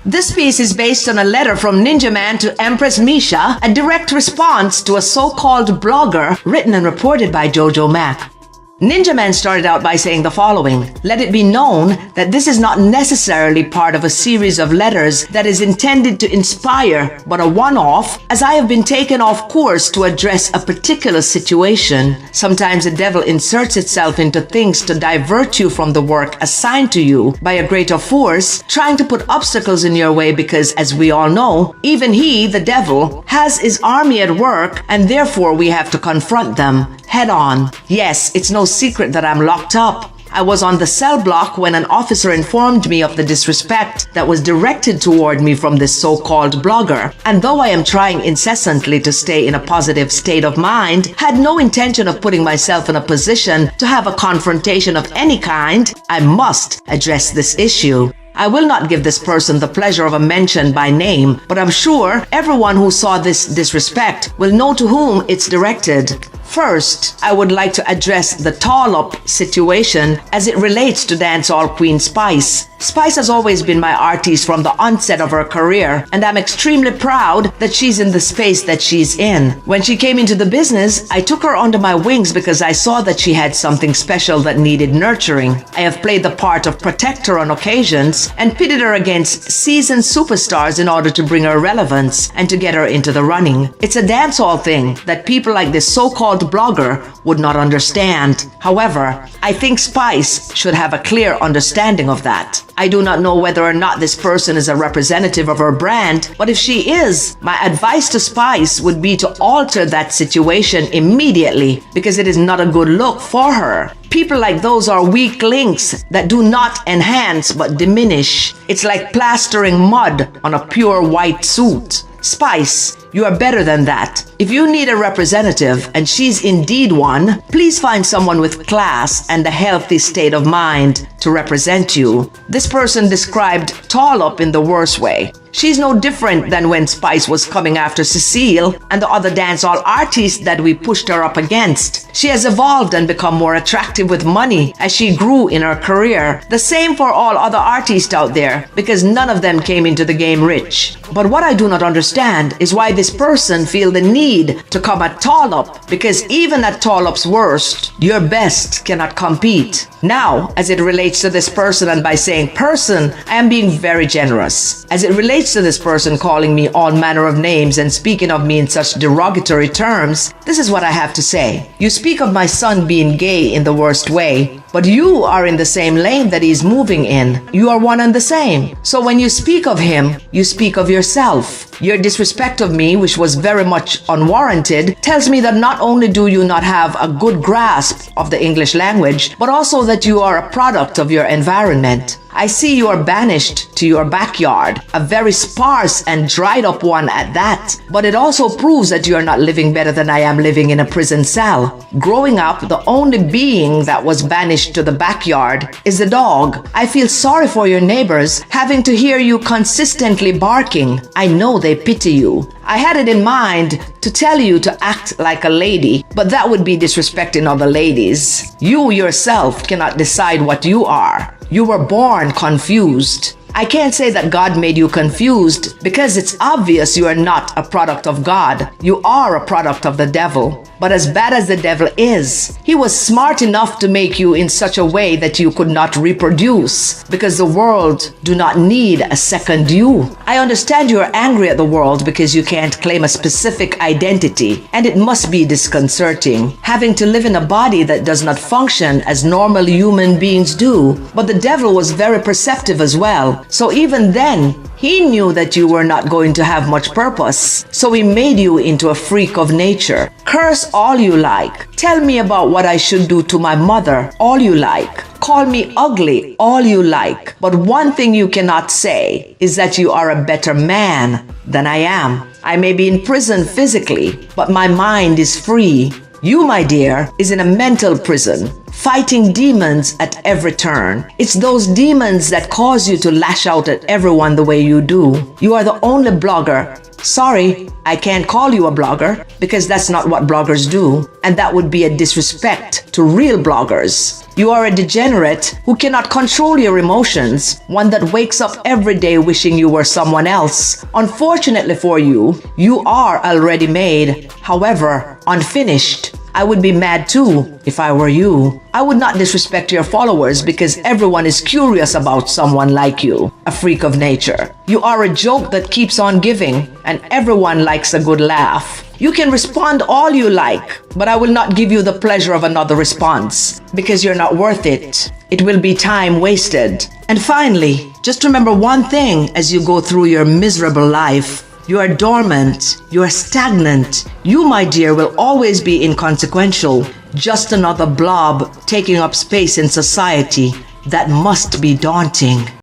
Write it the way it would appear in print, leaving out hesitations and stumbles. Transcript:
This piece is based on a letter from Ninja Man to Empress Misha, a direct response to a so-called blogger written and reported by Jojo Mac. Ninja Man started out by saying the following: "Let it be known that this is not necessarily part of a series of letters that is intended to inspire, but a one-off, as I have been taken off course to address a particular situation. Sometimes the devil inserts itself into things to divert you from the work assigned to you by a greater force, trying to put obstacles in your way because, as we all know, even he, the devil, has his army at work, and therefore we have to confront them head on. Yes, it's no secret that I'm locked up. I was on the cell block when an officer informed me of the disrespect that was directed toward me from this so-called blogger. And though I am trying incessantly to stay in a positive state of mind, had no intention of putting myself in a position to have a confrontation of any kind, I must address this issue. I will not give this person the pleasure of a mention by name, but I'm sure everyone who saw this disrespect will know to whom it's directed. First, I would like to address the tall-up situation as it relates to dancehall queen Spice. Spice has always been my artist from the onset of her career, and I'm extremely proud that she's in the space that she's in. When she came into the business, I took her under my wings because I saw that she had something special that needed nurturing. I have played the part of protector on occasions and pitted her against seasoned superstars in order to bring her relevance and to get her into the running. It's a dancehall thing that people like this so-called blogger would not understand. However, I think Spice should have a clear understanding of that. I do not know whether or not this person is a representative of her brand, but if she is, my advice to Spice would be to alter that situation immediately because it is not a good look for her. People like those are weak links that do not enhance but diminish. It's like plastering mud on a pure white suit. Spice, you are better than that. If you need a representative, and she's indeed one, please find someone with class and a healthy state of mind to represent you. This person described Tall Up in the worst way. She's no different than when Spice was coming after Cecile and the other dancehall artists that we pushed her up against. She has evolved and become more attractive with money as she grew in her career. The same for all other artists out there, because none of them came into the game rich. But what I do not understand is why this person feel the need to come at Tall Up, because even at Tall Up's worst, your best cannot compete. Now, as it relates to this person, and by saying person, I am being very generous. As it relates to this person calling me all manner of names and speaking of me in such derogatory terms, this is what I have to say. You speak of my son being gay in the worst way, but you are in the same lane that he's moving in. You are one and the same. So when you speak of him, you speak of yourself. Your disrespect of me, which was very much unwarranted, tells me that not only do you not have a good grasp of the English language, but also that you are a product of your environment. I see you are banished to your backyard, a very sparse and dried up one at that. But it also proves that you are not living better than I am living in a prison cell. Growing up, the only being that was banished to the backyard is the dog. I feel sorry for your neighbors having to hear you consistently barking. I know they pity you. I had it in mind to tell you to act like a lady, but that would be disrespecting other ladies. You yourself cannot decide what you are. You were born confused. I can't say that God made you confused because it's obvious you are not a product of God. You are a product of the devil. But as bad as the devil is, he was smart enough to make you in such a way that you could not reproduce, because the world do not need a second you. I understand you are angry at the world because you can't claim a specific identity, and it must be disconcerting, having to live in a body that does not function as normal human beings do. But the devil was very perceptive as well, so even then, he knew that you were not going to have much purpose, so he made you into a freak of nature. Curse all you like. Tell me about what I should do to my mother, all you like. Call me ugly, all you like. But one thing you cannot say is that you are a better man than I am. I may be in prison physically, but my mind is free. You, my dear, is in a mental prison, fighting demons at every turn. It's those demons that cause you to lash out at everyone the way you do. You are the only blogger. Sorry, I can't call you a blogger because that's not what bloggers do, and that would be a disrespect to real bloggers. You are a degenerate who cannot control your emotions, one that wakes up every day wishing you were someone else. Unfortunately for you, you are already made, however, unfinished. I would be mad too if I were you. I would not disrespect your followers because everyone is curious about someone like you, a freak of nature. You are a joke that keeps on giving, and everyone likes a good laugh. You can respond all you like, but I will not give you the pleasure of another response because you're not worth it. It will be time wasted. And finally, just remember one thing as you go through your miserable life. You are dormant. You are stagnant. You, my dear, will always be inconsequential. Just another blob taking up space in society. That must be daunting.